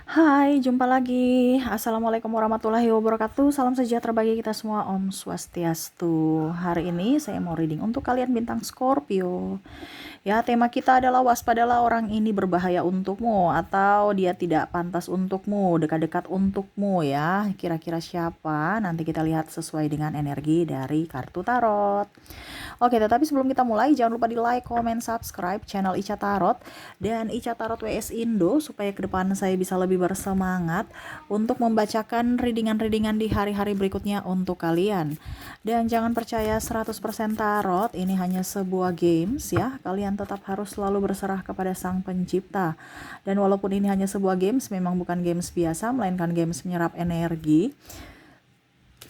Hai, jumpa lagi. Assalamualaikum warahmatullahi wabarakatuh. Salam sejahtera bagi kita semua. Om Swastiastu. Hari ini saya mau reading untuk kalian bintang Scorpio. Ya, tema kita adalah waspadalah orang ini berbahaya untukmu atau dia tidak pantas untukmu, dekat-dekat untukmu ya. Kira-kira siapa? Nanti kita lihat sesuai dengan energi dari kartu tarot. Oke, tetapi sebelum kita mulai, jangan lupa di like, comment, subscribe channel Ica Tarot dan Ica Tarot WS Indo supaya ke depan saya bisa lebih bersemangat untuk membacakan readingan-readingan di hari-hari berikutnya untuk kalian. Dan jangan percaya 100% tarot, ini hanya sebuah games ya. Kalian tetap harus selalu berserah kepada Sang Pencipta. Dan walaupun ini hanya sebuah games, memang bukan games biasa, melainkan games menyerap energi.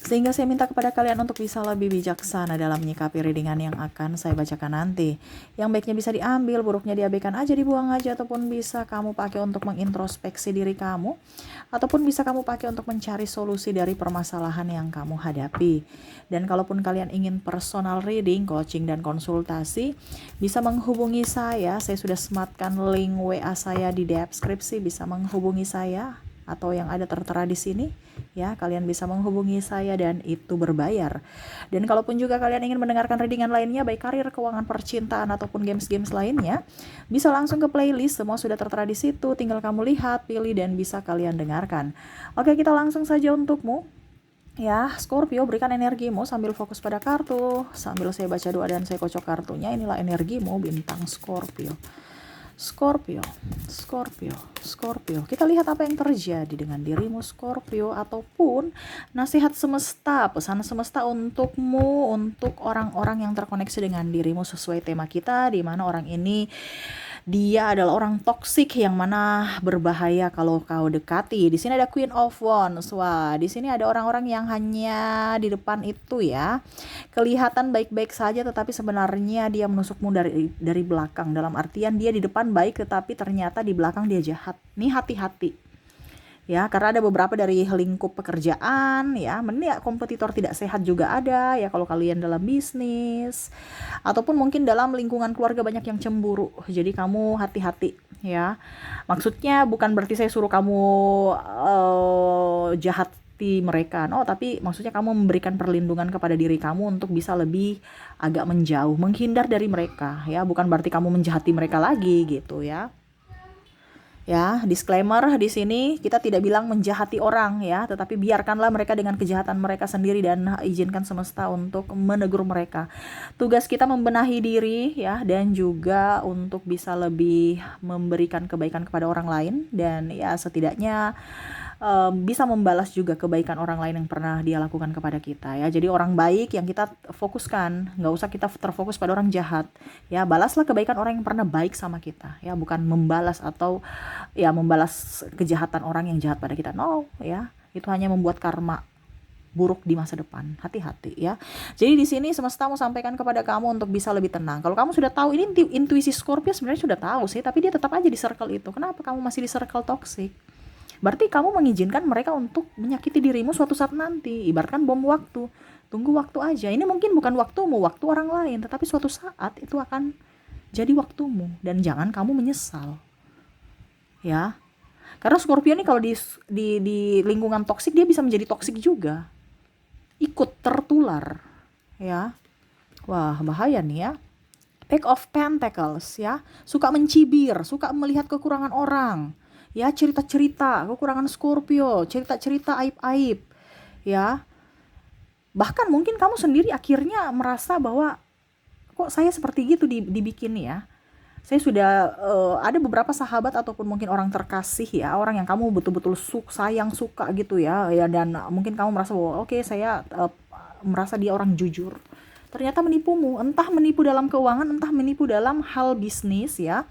Sehingga saya minta kepada kalian untuk bisa lebih bijaksana dalam menyikapi readingan yang akan saya bacakan nanti. Yang baiknya bisa diambil, buruknya diabaikan aja, dibuang aja, ataupun bisa kamu pakai untuk mengintrospeksi diri kamu, ataupun bisa kamu pakai untuk mencari solusi dari permasalahan yang kamu hadapi. Dan kalaupun kalian ingin personal reading, coaching, dan konsultasi, bisa menghubungi saya sudah sematkan link WA saya di deskripsi, bisa menghubungi saya atau yang ada tertera di sini ya. Kalian bisa menghubungi saya dan itu berbayar. Dan kalaupun juga kalian ingin mendengarkan readingan lainnya, baik karir, keuangan, percintaan ataupun games-games lainnya, bisa langsung ke playlist, semua sudah tertera di situ, tinggal kamu lihat, pilih, dan bisa kalian dengarkan. Oke, kita langsung saja untukmu ya Scorpio. Berikan energimu sambil fokus pada kartu, sambil saya baca doa dan saya kocok kartunya. Inilah energimu bintang Scorpio. Scorpio, Scorpio, Scorpio. Kita lihat apa yang terjadi dengan dirimu Scorpio, ataupun nasihat semesta, pesan semesta untukmu, untuk orang-orang yang terkoneksi dengan dirimu sesuai tema kita, di mana orang ini dia adalah orang toksik yang mana berbahaya kalau kau dekati. Di sini ada Queen of Wands. Wah, di sini ada orang-orang yang hanya di depan itu ya, kelihatan baik-baik saja tetapi sebenarnya dia menusukmu dari belakang. Dalam artian dia di depan baik tetapi ternyata di belakang dia jahat. Nih, hati-hati ya, karena ada beberapa dari lingkup pekerjaan ya, ya kompetitor tidak sehat juga ada ya kalau kalian dalam bisnis, ataupun mungkin dalam lingkungan keluarga banyak yang cemburu, jadi kamu hati-hati ya. Maksudnya bukan berarti saya suruh kamu jahati mereka, no, tapi maksudnya kamu memberikan perlindungan kepada diri kamu untuk bisa lebih agak menjauh, menghindar dari mereka ya, bukan berarti kamu menjahati mereka lagi gitu ya. Ya, disclaimer di sini kita tidak bilang menjahati orang ya, tetapi biarkanlah mereka dengan kejahatan mereka sendiri dan izinkan semesta untuk menegur mereka. Tugas kita membenahi diri ya, dan juga untuk bisa lebih memberikan kebaikan kepada orang lain, dan ya setidaknya bisa membalas juga kebaikan orang lain yang pernah dia lakukan kepada kita ya. Jadi orang baik yang kita fokuskan, nggak usah kita terfokus pada orang jahat ya. Balaslah kebaikan orang yang pernah baik sama kita ya, bukan membalas atau ya membalas kejahatan orang yang jahat pada kita, no ya. Itu hanya membuat karma buruk di masa depan. Hati-hati ya. Jadi di sini semesta mau sampaikan kepada kamu untuk bisa lebih tenang. Kalau kamu sudah tahu, ini intuisi Scorpio sebenarnya sudah tahu sih, tapi dia tetap aja di circle itu. Kenapa kamu masih di circle toxic? Berarti kamu mengizinkan mereka untuk menyakiti dirimu suatu saat nanti. Ibaratkan bom waktu. Tunggu waktu aja. Ini mungkin bukan waktumu, waktu orang lain, tetapi suatu saat itu akan jadi waktumu, dan jangan kamu menyesal. Ya. Karena Scorpio ini kalau di lingkungan toksik dia bisa menjadi toksik juga. Ikut tertular. Ya. Wah, bahaya nih ya. Page of Pentacles ya. Suka mencibir, suka melihat kekurangan orang. Ya, cerita-cerita kekurangan Scorpio, cerita-cerita aib-aib ya. Bahkan mungkin kamu sendiri akhirnya merasa bahwa kok saya seperti gitu dibikin ya. Saya sudah ada beberapa sahabat ataupun mungkin orang terkasih ya, orang yang kamu betul-betul sayang, suka gitu ya, dan mungkin kamu merasa bahwa oke, saya merasa dia orang jujur. Ternyata menipumu, entah menipu dalam keuangan, entah menipu dalam hal bisnis ya.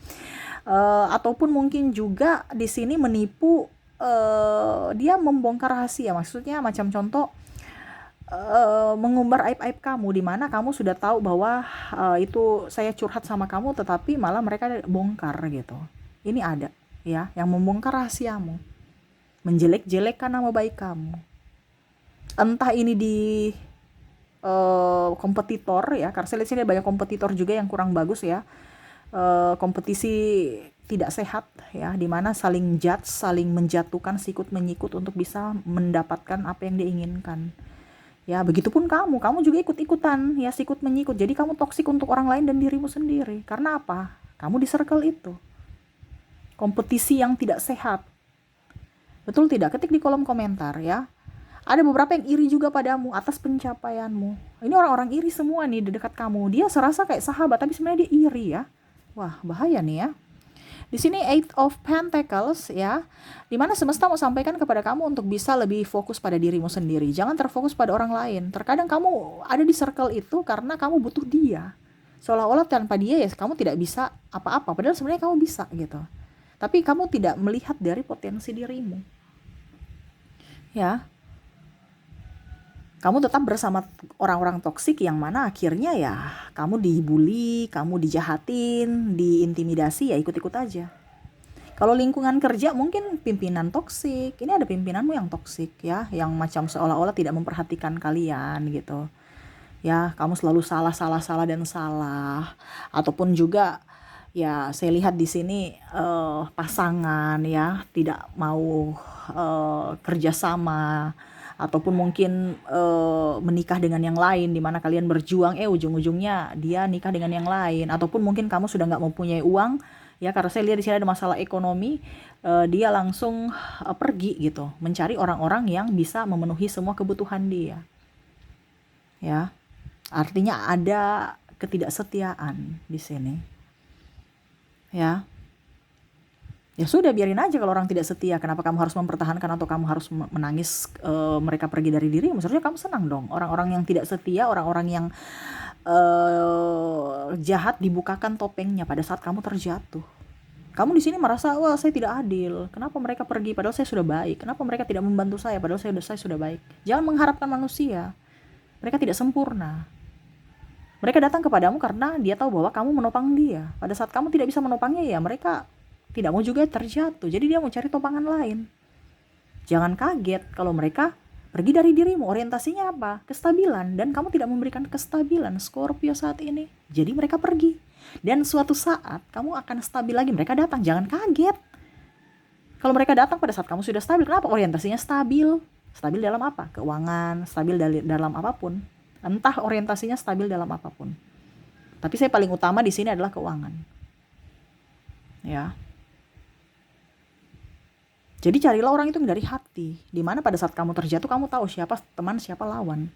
Ataupun mungkin juga di sini menipu, dia membongkar rahasia, maksudnya macam contoh mengumbar aib-aib kamu, di mana kamu sudah tahu bahwa itu saya curhat sama kamu, tetapi malah mereka bongkar gitu. Ini ada ya yang membongkar rahasiamu, menjelek-jelekkan nama baik kamu. Entah ini di kompetitor ya, karena saya lihat sini banyak kompetitor juga yang kurang bagus ya. kompetisi tidak sehat ya, dimana saling judge, saling menjatuhkan, sikut menyikut untuk bisa mendapatkan apa yang diinginkan. Ya, begitupun kamu juga ikut-ikutan ya, sikut menyikut. Jadi kamu toksik untuk orang lain dan dirimu sendiri. Karena apa? Kamu di circle itu. Kompetisi yang tidak sehat. Betul tidak? Ketik di kolom komentar ya. Ada beberapa yang iri juga padamu atas pencapaianmu. Ini orang-orang iri semua nih di dekat kamu. Dia serasa kayak sahabat, tapi sebenarnya dia iri ya. Wah, bahaya nih ya. Di sini Eight of Pentacles ya, dimana semesta mau sampaikan kepada kamu untuk bisa lebih fokus pada dirimu sendiri. Jangan terfokus pada orang lain. Terkadang kamu ada di circle itu karena kamu butuh dia. Seolah-olah tanpa dia ya kamu tidak bisa apa-apa. Padahal sebenarnya kamu bisa gitu. Tapi kamu tidak melihat dari potensi dirimu. Ya. Kamu tetap bersama orang-orang toksik yang mana akhirnya ya kamu dibully, kamu dijahatin, diintimidasi, ya ikut-ikut aja. Kalau lingkungan kerja mungkin pimpinan toksik, ini ada pimpinanmu yang toksik ya, yang macam seolah-olah tidak memperhatikan kalian gitu. Ya, kamu selalu salah dan salah. Ataupun juga ya saya lihat di sini pasangan ya tidak mau kerjasama, ataupun mungkin menikah dengan yang lain, di mana kalian berjuang ujung-ujungnya dia nikah dengan yang lain, ataupun mungkin kamu sudah nggak mempunyai uang ya, karena saya lihat di sini ada masalah ekonomi, dia langsung pergi gitu mencari orang-orang yang bisa memenuhi semua kebutuhan dia ya, artinya ada ketidaksetiaan di sini ya. Ya sudah, biarin aja kalau orang tidak setia. Kenapa kamu harus mempertahankan atau kamu harus menangis mereka pergi dari diri? Maksudnya kamu senang dong. Orang-orang yang tidak setia, orang-orang yang jahat dibukakan topengnya pada saat kamu terjatuh. Kamu di sini merasa, wah saya tidak adil. Kenapa mereka pergi? Padahal saya sudah baik. Kenapa mereka tidak membantu saya? Padahal saya sudah baik. Jangan mengharapkan manusia. Mereka tidak sempurna. Mereka datang kepadamu karena dia tahu bahwa kamu menopang dia. Pada saat kamu tidak bisa menopangnya, ya mereka tidak mau juga terjatuh. Jadi dia mau cari topangan lain. Jangan kaget kalau mereka pergi dari dirimu. Orientasinya apa? Kestabilan. Dan kamu tidak memberikan kestabilan Scorpio saat ini. Jadi mereka pergi. Dan suatu saat kamu akan stabil lagi. Mereka datang. Jangan kaget. Kalau mereka datang pada saat kamu sudah stabil. Kenapa? Orientasinya stabil. Stabil dalam apa? Keuangan. Stabil dalam apapun. Entah orientasinya stabil dalam apapun. Tapi saya paling utama di sini adalah keuangan. Ya. Jadi carilah orang itu dari hati, dimana pada saat kamu terjatuh kamu tahu siapa teman, siapa lawan.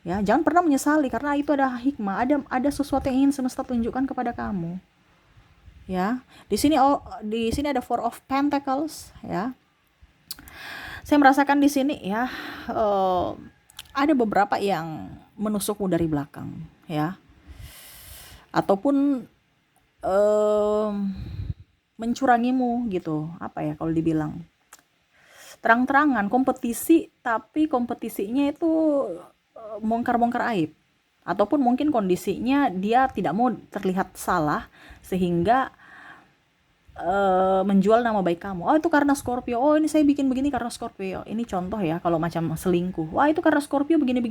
Ya, jangan pernah menyesali karena itu ada hikmah, ada sesuatu yang ingin semesta tunjukkan kepada kamu. Ya, di sini ada Four of Pentacles. Ya, saya merasakan di sini ya ada beberapa yang menusukmu dari belakang, ya, ataupun mencurangimu gitu, apa ya kalau dibilang terang-terangan kompetisi, tapi kompetisinya itu bongkar-bongkar aib, ataupun mungkin kondisinya dia tidak mau terlihat salah sehingga menjual nama baik kamu. Oh itu karena Scorpio, oh ini saya bikin begini karena Scorpio. Ini contoh ya, kalau macam selingkuh, wah itu karena Scorpio begini,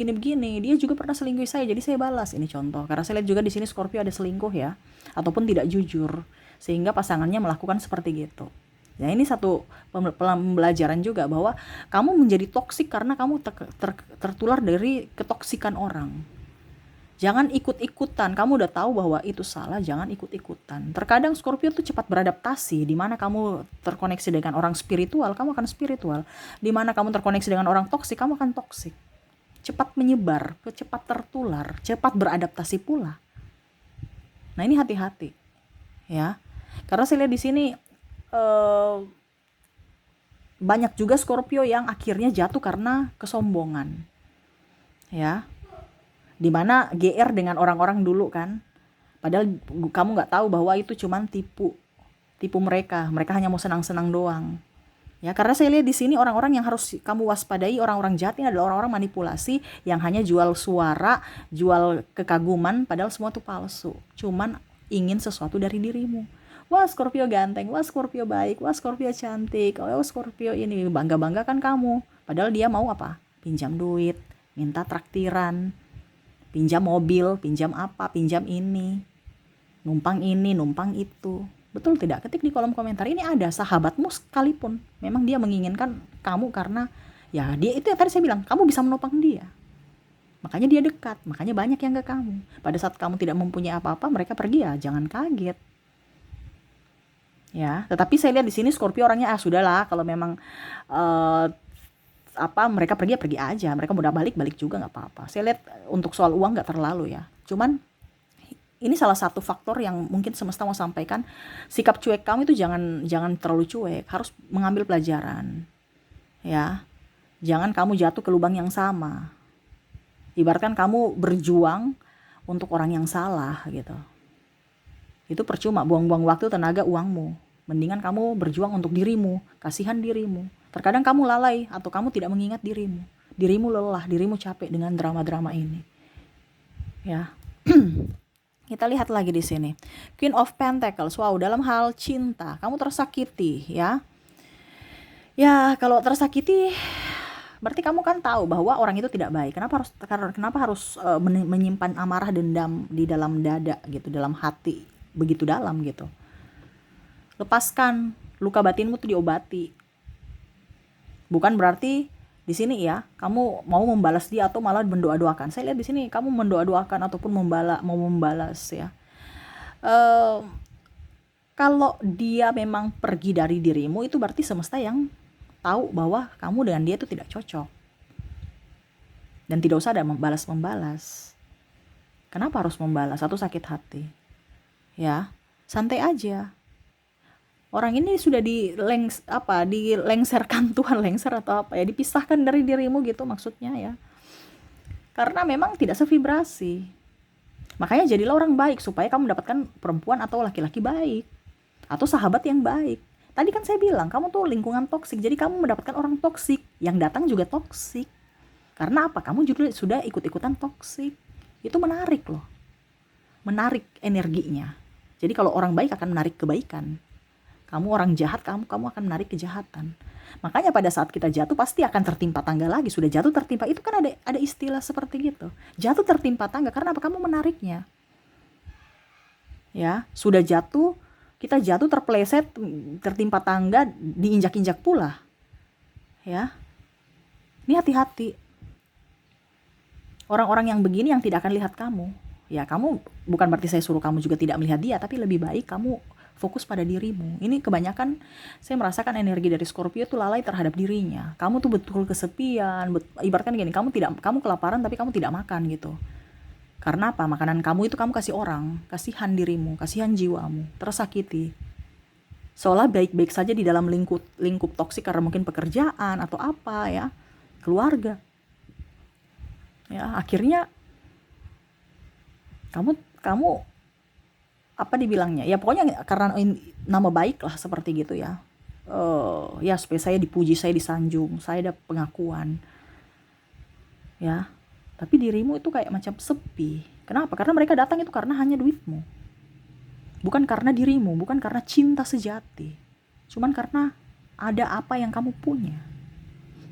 dia juga pernah selingkuhi saya jadi saya balas. Ini contoh, karena saya lihat juga di sini Scorpio ada selingkuh ya, ataupun tidak jujur sehingga pasangannya melakukan seperti gitu. Nah ini satu pembelajaran juga bahwa kamu menjadi toksik karena kamu tertular dari ketoksikan orang. Jangan ikut-ikutan. Kamu udah tahu bahwa itu salah, jangan ikut-ikutan. Terkadang Scorpio tuh cepat beradaptasi. Di mana kamu terkoneksi dengan orang spiritual, kamu akan spiritual. Di mana kamu terkoneksi dengan orang toksik, kamu akan toksik. Cepat menyebar, cepat tertular, cepat beradaptasi pula. Nah ini hati-hati, ya. Karena saya lihat di sini banyak juga Scorpio yang akhirnya jatuh karena kesombongan, ya. Dimana GR dengan orang-orang dulu kan, padahal kamu nggak tahu bahwa itu cuman tipu mereka hanya mau senang-senang doang ya. Karena saya lihat di sini orang-orang yang harus kamu waspadai, orang-orang jahat ini adalah orang-orang manipulasi yang hanya jual suara, jual kekaguman, padahal semua itu palsu, cuman ingin sesuatu dari dirimu. Wah Scorpio ganteng, wah Scorpio baik, wah Scorpio cantik, oh Scorpio ini, bangga-banggakan kamu, padahal dia mau apa? Pinjam duit, minta traktiran, pinjam mobil, pinjam apa, pinjam ini. numpang ini, numpang itu. Betul tidak? Ketik di kolom komentar. Ini ada sahabatmu sekalipun, memang dia menginginkan kamu karena ya dia itu yang tadi saya bilang, kamu bisa menopang dia. Makanya dia dekat, makanya banyak yang ke kamu. Pada saat kamu tidak mempunyai apa-apa, mereka pergi ya, jangan kaget. Ya, tetapi saya lihat di sini Scorpio orangnya sudahlah, kalau memang mereka pergi ya pergi aja, mereka mudah balik juga nggak apa-apa. Saya lihat untuk soal uang nggak terlalu ya. Cuman ini salah satu faktor yang mungkin semesta mau sampaikan, sikap cuek kamu itu jangan terlalu cuek, harus mengambil pelajaran. Ya. Jangan kamu jatuh ke lubang yang sama. Ibaratkan kamu berjuang untuk orang yang salah gitu. Itu percuma, buang-buang waktu, tenaga, uangmu. Mendingan kamu berjuang untuk dirimu, kasihan dirimu. Terkadang kamu lalai atau kamu tidak mengingat dirimu. Dirimu lelah, dirimu capek dengan drama-drama ini. Ya. Kita lihat lagi di sini. Queen of Pentacles. Wow, dalam hal cinta, kamu tersakiti, ya. Ya, kalau tersakiti berarti kamu kan tahu bahwa orang itu tidak baik. Kenapa harus menyimpan amarah, dendam di dalam dada gitu, dalam hati begitu dalam gitu. Lepaskan, luka batinmu tuh diobati. Bukan berarti di sini ya, kamu mau membalas dia atau malah mendoa-doakan. Saya lihat di sini kamu mendoa-doakan ataupun mau membalas ya. Kalau dia memang pergi dari dirimu, itu berarti semesta yang tahu bahwa kamu dengan dia itu tidak cocok. Dan tidak usah ada membalas. Kenapa harus membalas atau sakit hati? Ya, santai aja. Orang ini sudah dilengserkan Tuhan, lengser atau apa ya, dipisahkan dari dirimu gitu maksudnya ya. Karena memang tidak sevibrasi. Makanya jadilah orang baik supaya kamu mendapatkan perempuan atau laki-laki baik atau sahabat yang baik. Tadi kan saya bilang kamu tuh lingkungan toksik, jadi kamu mendapatkan orang toksik, yang datang juga toksik. Karena apa? Kamu juga sudah ikut-ikutan toksik. Itu menarik loh. Menarik energinya. Jadi kalau orang baik akan menarik kebaikan. Kamu orang jahat, kamu akan menarik kejahatan. Makanya pada saat kita jatuh pasti akan tertimpa tangga lagi. Sudah jatuh tertimpa, itu kan ada istilah seperti gitu. Jatuh tertimpa tangga karena apa? Kamu menariknya. Ya, sudah jatuh, kita jatuh terpeleset, tertimpa tangga, diinjak-injak pula. Ya. Ini hati-hati. Orang-orang yang begini yang tidak akan lihat kamu. Ya, kamu bukan berarti saya suruh kamu juga tidak melihat dia, tapi lebih baik kamu fokus pada dirimu. Ini kebanyakan saya merasakan energi dari Scorpio itu lalai terhadap dirinya. Kamu tuh betul kesepian, ibaratkan gini, kamu kelaparan tapi kamu tidak makan gitu. Karena apa? Makanan kamu itu kamu kasih orang, kasihan dirimu, kasihan jiwamu, tersakiti. Seolah baik-baik saja di dalam lingkup toksik karena mungkin pekerjaan atau apa ya, keluarga. Ya, akhirnya kamu apa dibilangnya ya, pokoknya karena nama baik lah seperti gitu ya. Ya supaya saya dipuji, saya disanjung, saya ada pengakuan ya, tapi dirimu itu kayak macam sepi. Kenapa? Karena mereka datang itu karena hanya duitmu, bukan karena dirimu, bukan karena cinta sejati, cuman karena ada apa yang kamu punya.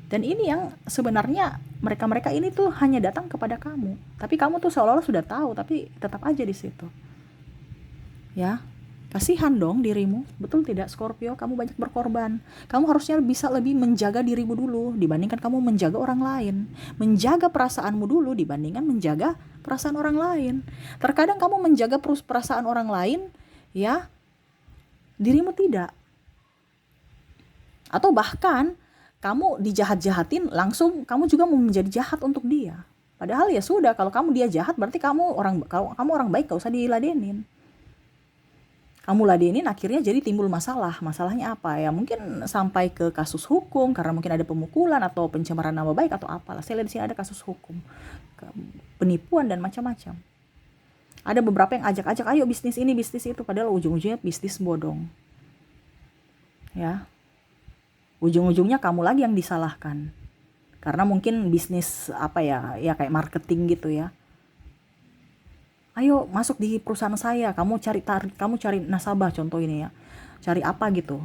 Dan ini yang sebenarnya mereka ini tuh hanya datang kepada kamu, tapi kamu tuh seolah-olah sudah tahu, tapi tetap aja di situ. Ya, kasihan dong dirimu, betul tidak Scorpio? Kamu banyak berkorban. Kamu harusnya bisa lebih menjaga dirimu dulu dibandingkan kamu menjaga orang lain. Menjaga perasaanmu dulu dibandingkan menjaga perasaan orang lain. Terkadang kamu menjaga perasaan orang lain, ya, dirimu tidak. Atau bahkan kamu dijahat-jahatin, langsung kamu juga mau menjadi jahat untuk dia. Padahal ya sudah, kalau kamu dia jahat berarti kamu orang baik, gak usah diladenin. Kamu ladenin, akhirnya jadi timbul masalah. Masalahnya apa ya? Mungkin sampai ke kasus hukum karena mungkin ada pemukulan atau pencemaran nama baik atau apalah. Saya lihat di sini ada kasus hukum, penipuan dan macam-macam. Ada beberapa yang ajak-ajak, ayo bisnis ini, bisnis itu, padahal ujung-ujungnya bisnis bodong. Ya. Ujung-ujungnya kamu lagi yang disalahkan. Karena mungkin bisnis apa ya kayak marketing gitu ya. Ayo masuk di perusahaan saya, kamu cari nasabah, contoh ini ya. Cari apa gitu.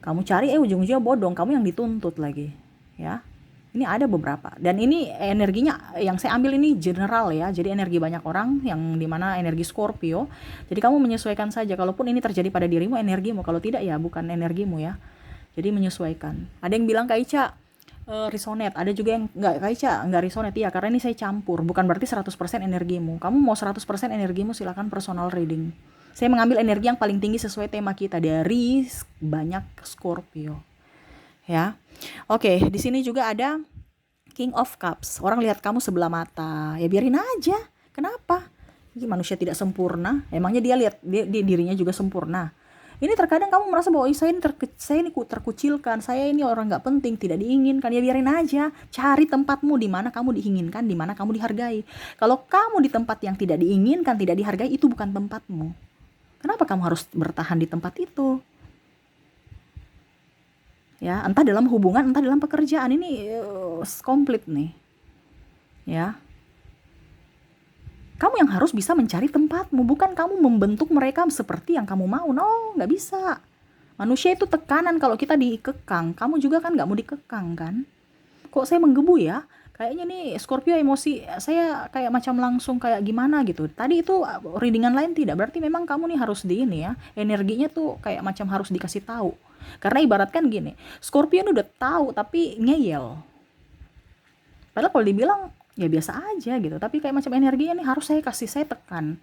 Kamu cari ujung-ujungnya bodong, kamu yang dituntut lagi, ya. Ini ada beberapa, dan ini energinya yang saya ambil ini general ya, jadi energi banyak orang yang dimana energi Scorpio. Jadi kamu menyesuaikan saja, kalaupun ini terjadi pada dirimu energimu, kalau tidak ya bukan energimu ya. Jadi menyesuaikan. Ada yang bilang Kak Ica resonate, ada juga yang nggak, Kak Ica nggak resonate ya, karena ini saya campur, bukan berarti 100% energimu. Kamu mau 100% energimu silakan personal reading. Saya mengambil energi yang paling tinggi sesuai tema kita dari banyak Scorpio ya. Oke, di sini juga ada King of Cups. Orang lihat kamu sebelah mata, ya biarin aja. Kenapa? Ini manusia tidak sempurna. Emangnya dia lihat dia dirinya juga sempurna. Ini terkadang kamu merasa bahwa saya ini terkucilkan, saya ini orang nggak penting, tidak diinginkan. Ya biarin aja. Cari tempatmu di mana kamu diinginkan, di mana kamu dihargai. Kalau kamu di tempat yang tidak diinginkan, tidak dihargai, itu bukan tempatmu. Kenapa kamu harus bertahan di tempat itu? Ya, entah dalam hubungan, entah dalam pekerjaan, ini komplit nih. Ya. Kamu yang harus bisa mencari tempatmu, bukan kamu membentuk mereka seperti yang kamu mau. No, nggak bisa. Manusia itu tekanan, kalau kita dikekang, kamu juga kan nggak mau dikekang kan? Kok saya menggebu ya? Kayaknya nih Scorpio emosi saya kayak macam langsung kayak gimana gitu. Tadi itu readingan lain tidak, berarti memang kamu nih harus di ini ya, energinya tuh kayak macam harus dikasih tahu. Karena ibaratkan gini, Scorpio udah tahu tapi ngeyel. Padahal kalau dibilang ya biasa aja gitu, tapi kayak macam energinya nih harus saya tekan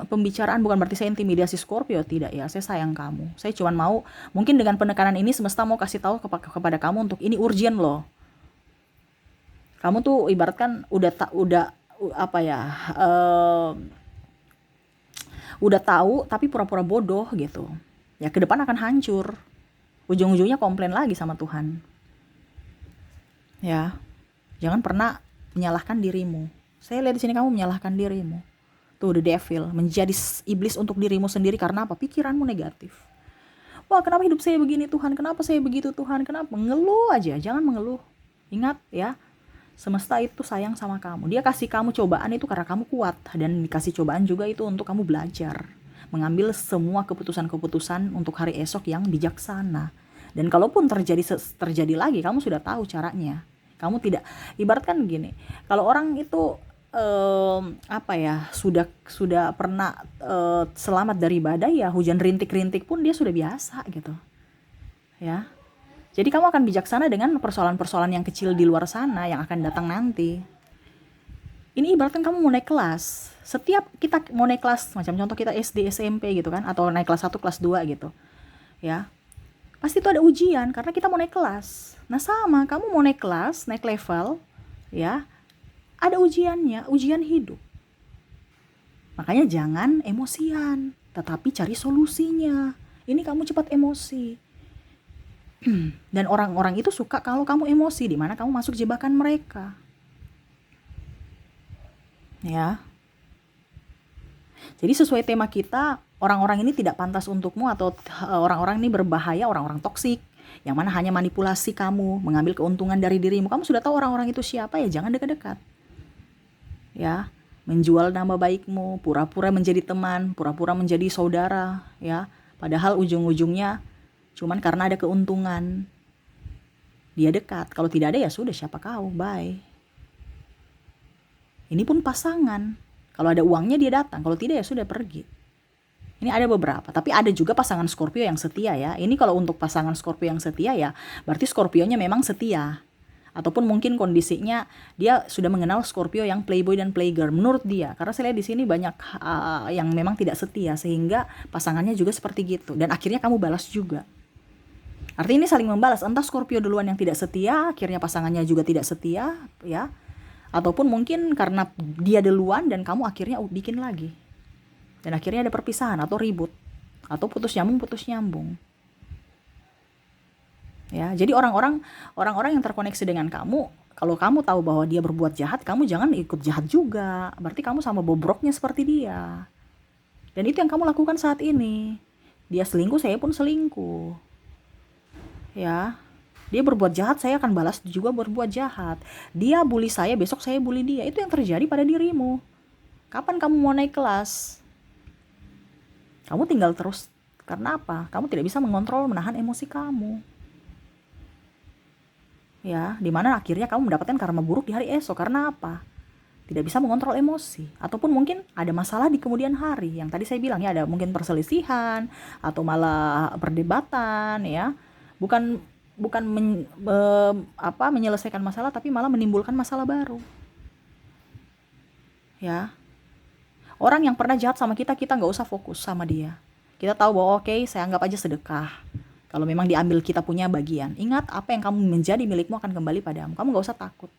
pembicaraan, bukan berarti saya intimidasi Scorpio, tidak ya, saya sayang kamu, saya cuma mau, mungkin dengan penekanan ini semesta mau kasih tahu kepada kamu untuk ini urgent loh. Kamu tuh ibaratkan udah apa ya, udah tahu tapi pura-pura bodoh gitu ya, ke depan akan hancur, ujung-ujungnya komplain lagi sama Tuhan ya. Jangan pernah menyalahkan dirimu. Saya lihat di sini kamu menyalahkan dirimu. Tuh, the devil, menjadi iblis untuk dirimu sendiri. Karena apa? Pikiranmu negatif. Wah, kenapa hidup saya begini Tuhan? Kenapa saya begitu Tuhan? Kenapa? Mengeluh aja, jangan mengeluh. Ingat ya, semesta itu sayang sama kamu. Dia kasih kamu cobaan itu karena kamu kuat. Dan dikasih cobaan juga itu untuk kamu belajar. Mengambil semua keputusan-keputusan untuk hari esok yang bijaksana. Dan kalaupun terjadi lagi, kamu sudah tahu caranya. Kamu tidak, ibaratkan gini, kalau orang itu apa ya, sudah pernah selamat dari badai ya, hujan rintik-rintik pun dia sudah biasa gitu ya. Jadi kamu akan bijaksana dengan persoalan-persoalan yang kecil di luar sana yang akan datang nanti. Ini ibaratkan kamu mau naik kelas. Setiap kita mau naik kelas, macam contoh kita SD, SMP gitu kan, atau naik kelas 1, kelas 2 gitu ya, pasti itu ada ujian karena kita mau naik kelas. Nah sama, kamu mau naik kelas, naik level ya, ada ujiannya, ujian hidup. Makanya jangan emosian, tetapi cari solusinya. Ini kamu cepat emosi. Dan orang-orang itu suka kalau kamu emosi, di mana kamu masuk jebakan mereka. Ya. Jadi sesuai tema kita, orang-orang ini tidak pantas untukmu, atau orang-orang ini berbahaya, orang-orang toksik yang mana hanya manipulasi kamu, mengambil keuntungan dari dirimu. Kamu sudah tahu orang-orang itu siapa, ya jangan dekat-dekat. Ya, menjual nama baikmu, pura-pura menjadi teman, pura-pura menjadi saudara, ya. Padahal ujung-ujungnya cuman karena ada keuntungan. Dia dekat, kalau tidak ada ya sudah, siapa kau, bye. Ini pun pasangan. Kalau ada uangnya dia datang, kalau tidak ya sudah pergi. Ini ada beberapa, tapi ada juga pasangan Scorpio yang setia ya. Ini kalau untuk pasangan Scorpio yang setia ya, berarti Scorpionya memang setia. Ataupun mungkin kondisinya dia sudah mengenal Scorpio yang playboy dan playgirl menurut dia. Karena saya lihat di sini banyak yang memang tidak setia, sehingga pasangannya juga seperti gitu. Dan akhirnya kamu balas juga. Artinya ini saling membalas. Entah Scorpio duluan yang tidak setia, akhirnya pasangannya juga tidak setia ya. Ataupun mungkin karena dia duluan dan kamu akhirnya bikin lagi. Dan akhirnya ada perpisahan atau ribut. Atau putus nyambung. Ya, jadi orang-orang yang terkoneksi dengan kamu, kalau kamu tahu bahwa dia berbuat jahat, kamu jangan ikut jahat juga. Berarti kamu sama bobroknya seperti dia. Dan itu yang kamu lakukan saat ini. Dia selingkuh, saya pun selingkuh. Ya. Dia berbuat jahat, saya akan balas juga berbuat jahat. Dia bully saya, besok saya bully dia. Itu yang terjadi pada dirimu. Kapan kamu mau naik kelas? Kamu tinggal terus. Karena apa? Kamu tidak bisa mengontrol, menahan emosi kamu. Ya, dimana akhirnya kamu mendapatkan karma buruk di hari esok. Karena apa? Tidak bisa mengontrol emosi, ataupun mungkin ada masalah di kemudian hari yang tadi saya bilang ya, ada mungkin perselisihan atau malah perdebatan ya, bukan bukan menyelesaikan masalah, tapi malah menimbulkan masalah baru ya. Orang yang pernah jahat sama kita, kita nggak usah fokus sama dia. Kita tahu bahwa oke, saya anggap aja sedekah. Kalau memang diambil kita punya bagian, ingat apa yang kamu menjadi milikmu akan kembali padamu. Kamu nggak usah takut.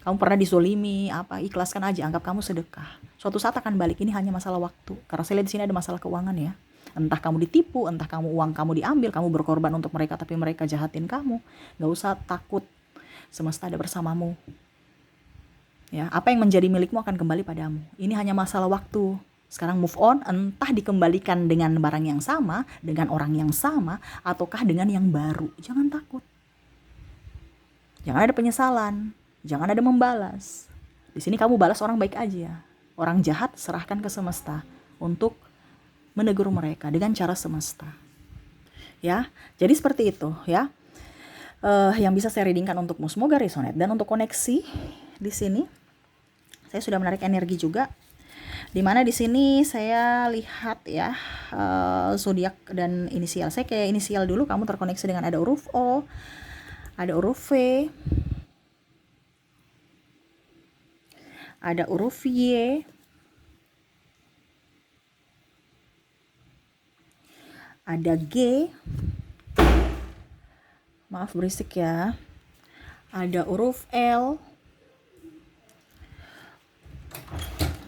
Kamu pernah dizolimi, ikhlaskan aja, anggap kamu sedekah. Suatu saat akan balik, ini hanya masalah waktu. Karena saya lihat di sini ada masalah keuangan ya. Entah kamu ditipu, entah uang kamu diambil, kamu berkorban untuk mereka, tapi mereka jahatin kamu. Nggak usah takut, semesta ada bersamamu. Ya, apa yang menjadi milikmu akan kembali padamu. Ini hanya masalah waktu. Sekarang move on, entah dikembalikan dengan barang yang sama, dengan orang yang sama, ataukah dengan yang baru. Jangan takut. Jangan ada penyesalan, jangan ada membalas. Di sini kamu balas orang baik aja. Orang jahat serahkan ke semesta untuk menegur mereka dengan cara semesta. Ya, jadi seperti itu ya. Yang bisa saya readingkan untukmu, semoga resonate. Dan untuk koneksi di sini saya sudah menarik energi juga, dimana di sini saya lihat ya, zodiak dan inisial. Saya kayak inisial dulu, kamu terkoneksi dengan ada huruf O, ada huruf V, ada huruf Y, ada G, maaf berisik ya, ada huruf L,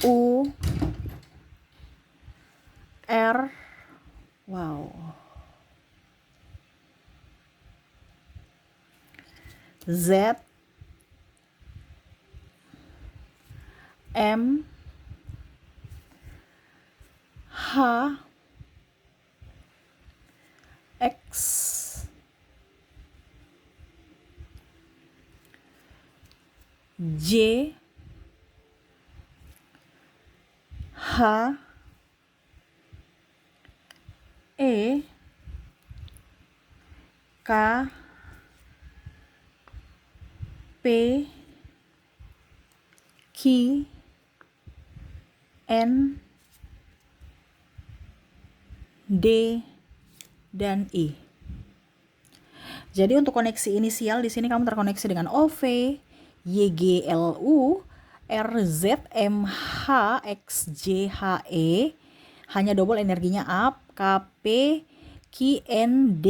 U, R, wow, Z, M, H, X, J, H, E, K, P, Q, N, D, dan I. Jadi untuk koneksi inisial di sini kamu terkoneksi dengan OV, YGLU, RZMH, XJHE, hanya double energinya up, KP, QND,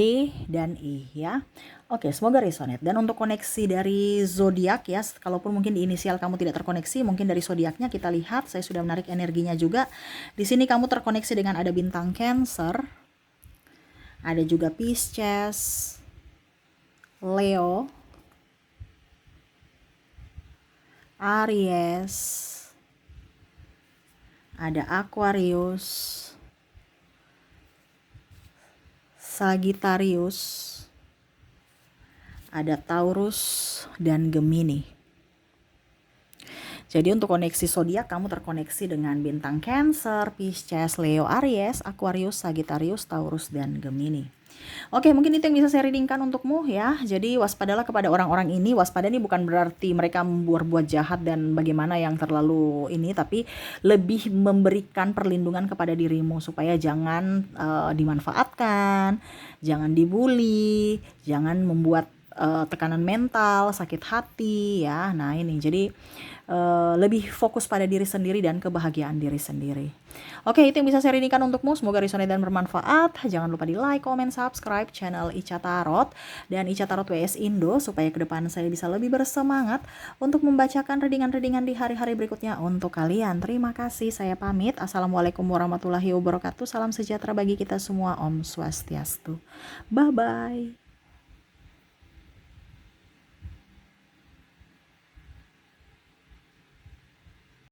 dan I ya. Oke, semoga resonate. Dan untuk koneksi dari zodiak ya, kalaupun mungkin di inisial kamu tidak terkoneksi, mungkin dari zodiaknya kita lihat, saya sudah menarik energinya juga. Di sini kamu terkoneksi dengan ada bintang Cancer, ada juga Pisces, Leo, Aries, ada Aquarius, Sagittarius, ada Taurus, dan Gemini. Jadi untuk koneksi zodiak kamu terkoneksi dengan bintang Cancer, Pisces, Leo, Aries, Aquarius, Sagittarius, Taurus, dan Gemini. Oke, mungkin itu yang bisa saya readingkan untukmu ya. Jadi waspadalah kepada orang-orang ini. Waspada ini bukan berarti mereka berbuat jahat dan bagaimana yang terlalu ini, tapi lebih memberikan perlindungan kepada dirimu supaya jangan dimanfaatkan, jangan dibully, jangan membuat tekanan mental, sakit hati ya. Nah ini jadi lebih fokus pada diri sendiri dan kebahagiaan diri sendiri. Oke, itu yang bisa saya readingkan untukmu. Semoga resonate dan bermanfaat. Jangan lupa di like, comment, subscribe channel Ica Tarot dan Ica Tarot WS Indo supaya ke depan saya bisa lebih bersemangat untuk membacakan readingan-readingan di hari-hari berikutnya untuk kalian. Terima kasih, saya pamit. Assalamualaikum warahmatullahi wabarakatuh. Salam sejahtera bagi kita semua. Om Swastiastu. Bye-bye.